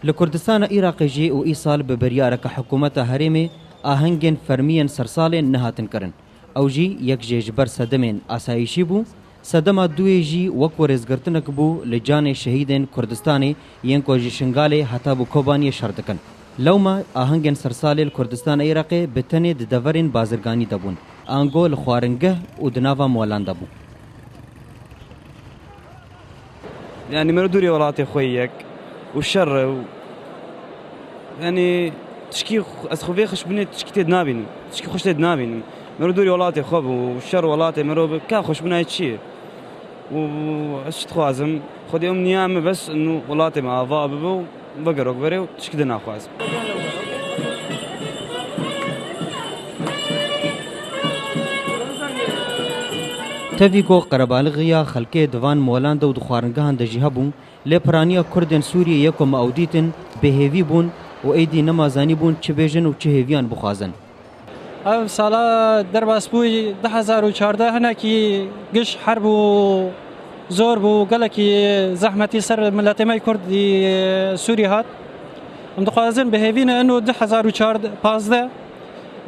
لكردستان عراق جي و إيصال ببريارك حكومة هرمي آهنگن فرميا سرسالين نهاتن کرن او جي يك جيجبر صدمين آسايشي بو صدمه دوی جی وک ورزگرتنک بو لجان شهیدن کردستانی ینکو جی شنگاله حتا بو کوبانی شردکن لوما آهنگن سرسال کردستان عراقی بتنی د دورین بازرگانی دبون آنگو لخوارنگه و دناوا مولان دبو يعني من دوري ولاتي خويك والشر يعني تشكي اسخوفي خش بني تشكي تدنابين تشكي خوش تدنابين من دوري ولاتي خوب والشر ولاتي مرو كا خوش بنا هادشي واش تخوازم خدي نيامه بس انه ولاتي مع ضاببو بقرو قبري تشكي دنا خوازم تفيقو قربالغيا خلقي دوان مولان دو دخوارنگهان دجيهبون لپرانيا كردن سوريا يكو ماوديتن بهيوي بون و ايدي نمازاني بون چه بيجن و چه هيويان بخوازن او سالا درباس بوی 2014 هنه کی گش حرب و زور بو گلکی زحمتی سر ملت مای کردی سوری هات ام دخوازن بهوین انه 2014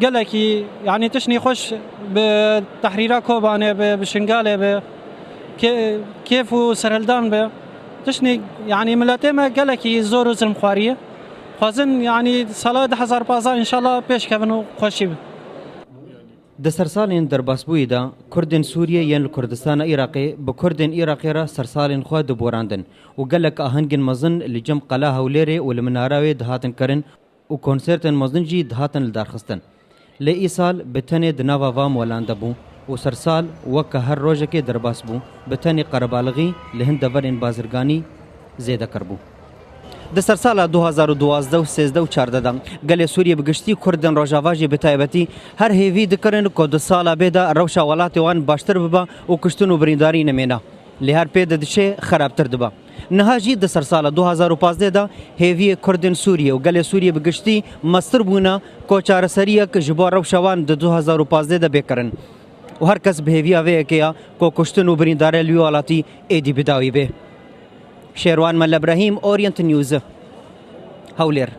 گلکی يعني تشني خوش بتحريرات كوبانه بشنغاله كيف وسرلدان به تشني يعني ملت ما گلکی زور و ظلم خواريه خوازن يعني سالا 2015 ان شاء الله پیش کونو خوشی د سرسالین در باسبوی دا کردن سوریه ین کردستان عراقی به کردن عراقی را سرسالین خو د بوراندن و گلک آهنگن مزن لجم قلا هولره و لمناراوی دهاتن کرن و کنسرتن مزن جی دهاتن لدارخستن لی سال بتنی دناوا و مولاند بو و سرسال وک هر روزه کې در باسبو بتنی قربالغی لهند دورین بازرگانی زیاده کربو د سرساله 2012 و 13 و 14 دا گل سوریه بگشتی کردن روجاواجی بتایبتی هر هیوی دکرن کو د ساله بيدا روشا ولات وان باشتر ببا او کشتنو برینداری نمینا لهر پید دشه خرابتر دبا نهاجی د سرساله 2015 دا هیوی کردن سوریه و گل سوریه بگشتی مستر بونا کو چار سریه ک جبا روشا وان د 2015 دا بکرن و هر کس به هیوی اوی کیا کو کشتنو برینداری لیوالاتی ایدی بداوی به شیروان مل ابراهیم اورینت نیوز هولر